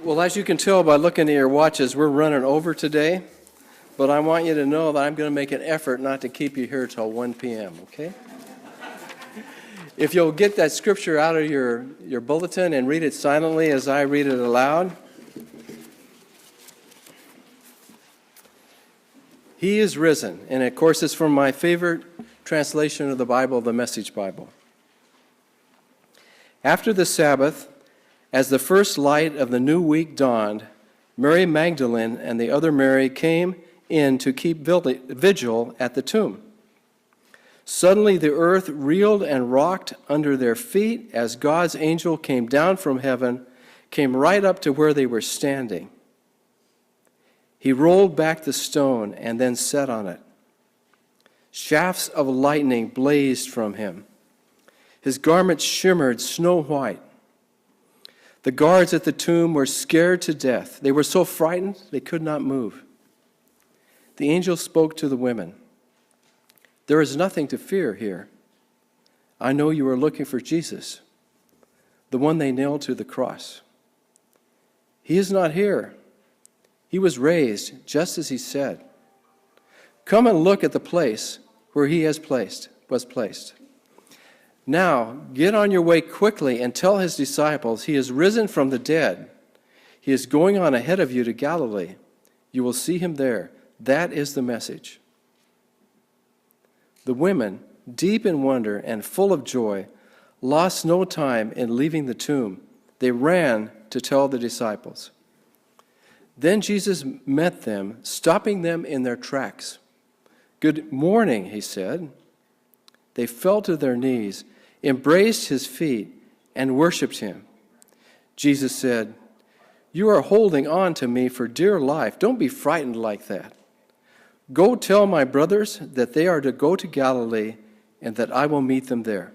Well, as you can tell by looking at your watches, we're running over today, but I want you to know that I'm going to make an effort not to keep you here till 1 p.m., okay? If you'll get that scripture out of your bulletin and read it silently as I read it aloud. He is risen, and of course it's from my favorite translation of the Bible, the Message Bible. After the Sabbath, as the first light of the new week dawned, Mary Magdalene and the other Mary came in to keep vigil at the tomb. Suddenly the earth reeled and rocked under their feet as God's angel came down from heaven, came right up to where they were standing. He rolled back the stone and then sat on it. Shafts of lightning blazed from him. His garments shimmered snow white. The guards at the tomb were scared to death. They were so frightened they could not move. The angel spoke to the women. There is nothing to fear here. I know you are looking for Jesus, the one they nailed to the cross. He is not here. He was raised just as he said. Come and look at the place where he was placed. Now, get on your way quickly and tell his disciples he is risen from the dead. He is going on ahead of you to Galilee. You will see him there. That is the message. The women, deep in wonder and full of joy, lost no time in leaving the tomb. They ran to tell the disciples. Then Jesus met them, stopping them in their tracks. Good morning, he said. They fell to their knees, embraced his feet, and worshiped him. Jesus said, You are holding on to me for dear life. Don't be frightened like that. Go tell my brothers that they are to go to Galilee and that I will meet them there.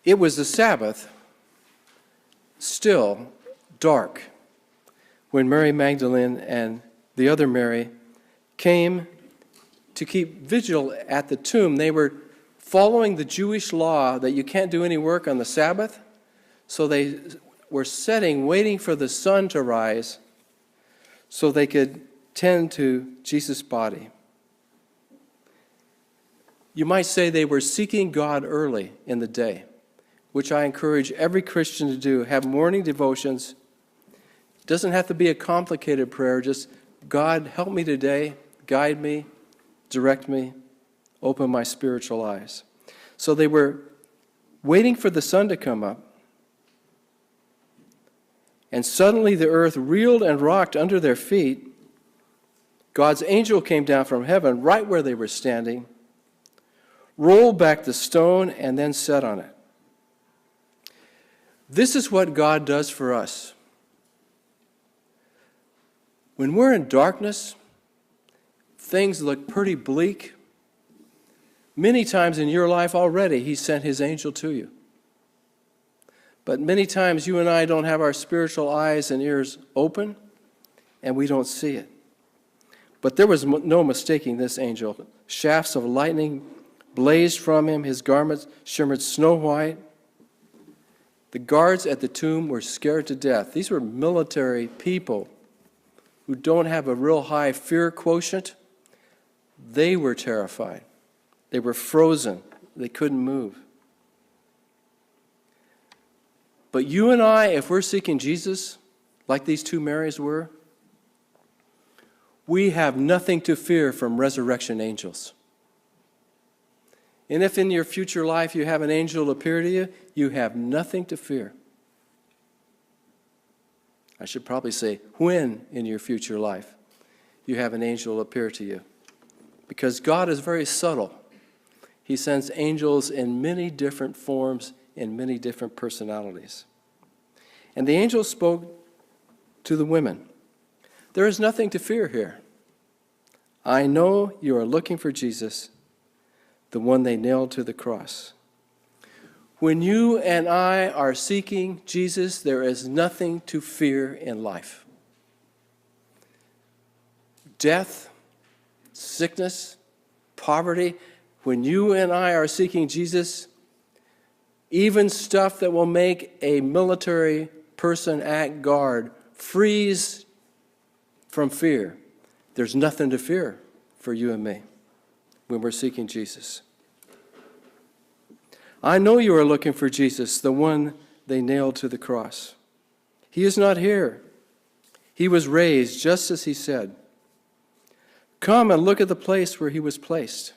It was the Sabbath, still dark, when Mary Magdalene and the other Mary came to keep vigil at the tomb. They were following the Jewish law that you can't do any work on the Sabbath, so they were waiting for the sun to rise so they could tend to Jesus' body. You might say they were seeking God early in the day, which I encourage every Christian to do. Have morning devotions. It doesn't have to be a complicated prayer. Just, God, help me today, guide me, direct me, open my spiritual eyes. So they were waiting for the sun to come up. And suddenly the earth reeled and rocked under their feet. God's angel came down from heaven right where they were standing, rolled back the stone, and then sat on it. This is what God does for us. When we're in darkness, things look pretty bleak. Many times in your life already, he sent his angel to you. But many times you and I don't have our spiritual eyes and ears open, and we don't see it. But there was no mistaking this angel. Shafts of lightning blazed from him. His garments shimmered snow white. The guards at the tomb were scared to death. These were military people who don't have a real high fear quotient. They were terrified. They were frozen. They couldn't move. But you and I, if we're seeking Jesus, like these two Marys were, we have nothing to fear from resurrection angels. And if in your future life you have an angel appear to you, you have nothing to fear. I should probably say, when in your future life you have an angel appear to you. Because God is very subtle. He sends angels in many different forms, in many different personalities. And the angel spoke to the women. There is nothing to fear here. I know you are looking for Jesus, the one they nailed to the cross. When you and I are seeking Jesus, there is nothing to fear in life. Death, sickness, poverty, when you and I are seeking Jesus, even stuff that will make a military person act guard freeze from fear. There's nothing to fear for you and me when we're seeking Jesus. I know you are looking for Jesus, the one they nailed to the cross. He is not here. He was raised just as he said. Come and look at the place where he was placed.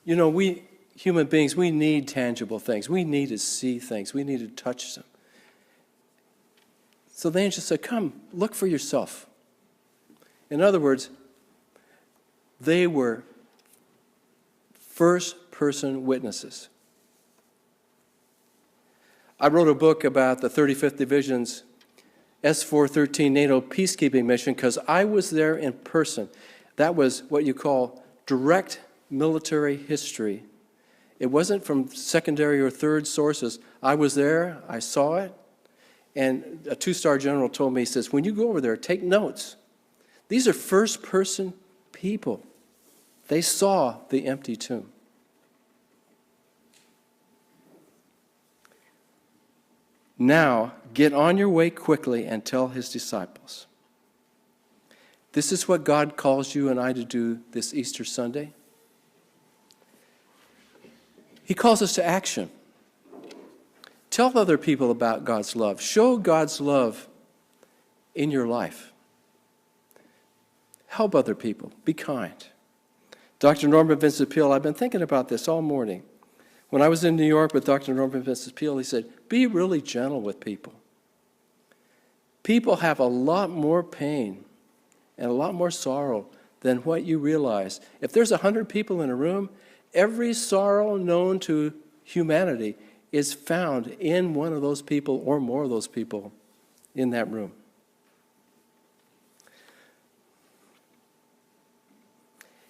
You know, we human beings, we need tangible things. We need to see things. We need to touch them. So the angel said, come, look for yourself. In other words, they were first-person witnesses. I wrote a book about the 35th Division's S-413 NATO peacekeeping mission because I was there in person. That was what you call direct military history. It wasn't from secondary or third sources. I was there, I saw it, and a two-star general told me, he says, when you go over there, take notes. These are first-person people. They saw the empty tomb. Now, get on your way quickly and tell his disciples. This is what God calls you and I to do this Easter Sunday. He calls us to action. Tell other people about God's love. Show God's love in your life. Help other people. Be kind. Dr. Norman Vincent Peale, I've been thinking about this all morning. When I was in New York with Dr. Norman Vincent Peale, he said, be really gentle with people. People have a lot more pain and a lot more sorrow than what you realize. If there's 100 people in a room, every sorrow known to humanity is found in one of those people or more of those people in that room.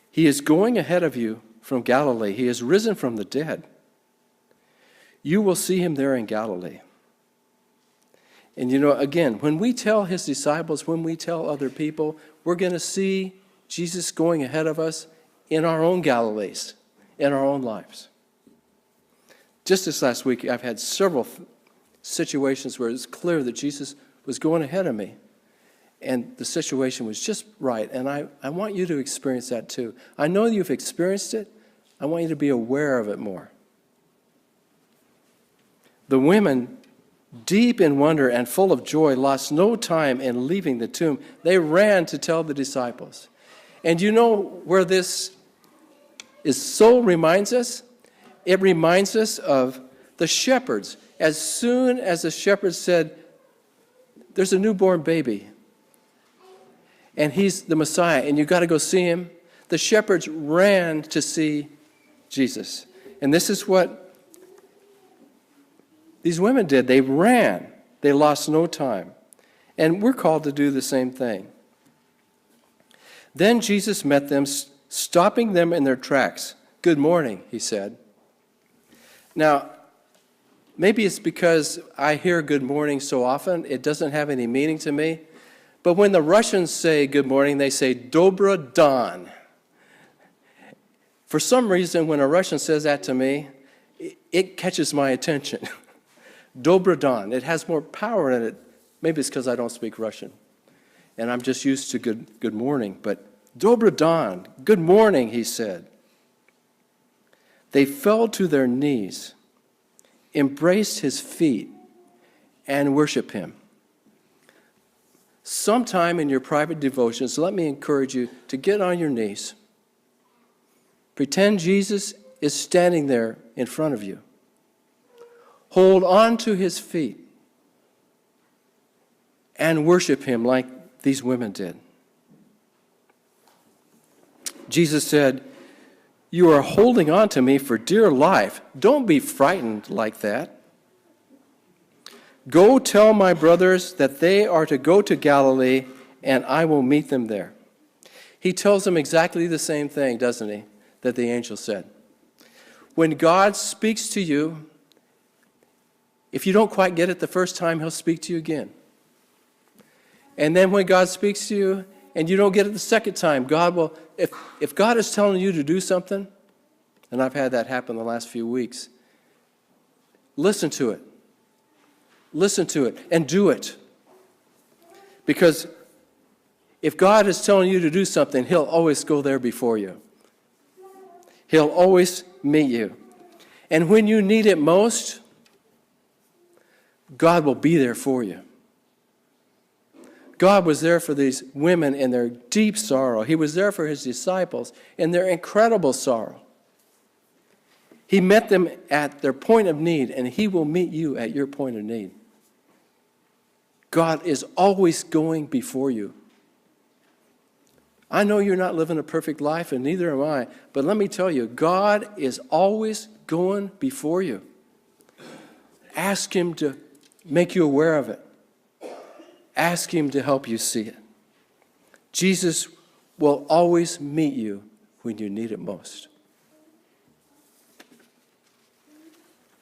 He is going ahead of you from Galilee. He is risen from the dead. You will see him there in Galilee. And you know, again, when we tell his disciples, when we tell other people, we're going to see Jesus going ahead of us in our own Galilees, in our own lives. Just this last week, I've had several situations where it's clear that Jesus was going ahead of me. And the situation was just right. And I want you to experience that too. I know you've experienced it. I want you to be aware of it more. The women, deep in wonder and full of joy, lost no time in leaving the tomb. They ran to tell the disciples. And you know where this reminds us? It reminds us of the shepherds. As soon as the shepherds said, there's a newborn baby, and he's the Messiah, and you've got to go see him, the shepherds ran to see Jesus. And this is what these women did. They ran. They lost no time. And we're called to do the same thing. Then Jesus met them, stopping them in their tracks. Good morning, he said. Now, maybe it's because I hear good morning so often, it doesn't have any meaning to me. But when the Russians say good morning, they say Dobra dan. For some reason, when a Russian says that to me, it catches my attention. Dobra dan. It has more power in it. Maybe it's because I don't speak Russian. And I'm just used to good morning. But Dobra dan, good morning, he said. They fell to their knees, embraced his feet, and worshiped him. Sometime in your private devotions, let me encourage you to get on your knees. Pretend Jesus is standing there in front of you. Hold on to his feet and worship him like these women did. Jesus said, you are holding on to me for dear life. Don't be frightened like that. Go tell my brothers that they are to go to Galilee, and I will meet them there. He tells them exactly the same thing, doesn't he, that the angel said. When God speaks to you, if you don't quite get it the first time, he'll speak to you again. And then when God speaks to you, and you don't get it the second time, God will, if God is telling you to do something, and I've had that happen the last few weeks, listen to it. Listen to it and do it. Because if God is telling you to do something, He'll always go there before you. He'll always meet you. And when you need it most, God will be there for you. God was there for these women in their deep sorrow. He was there for His disciples in their incredible sorrow. He met them at their point of need, and He will meet you at your point of need. God is always going before you. I know you're not living a perfect life, and neither am I, but let me tell you, God is always going before you. Ask Him to make you aware of it. Ask Him to help you see it. Jesus will always meet you when you need it most.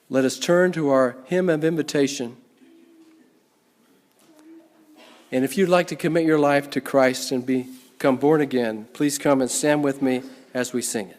Let us turn to our hymn of invitation. And if you'd like to commit your life to Christ and become born again, please come and stand with me as we sing it.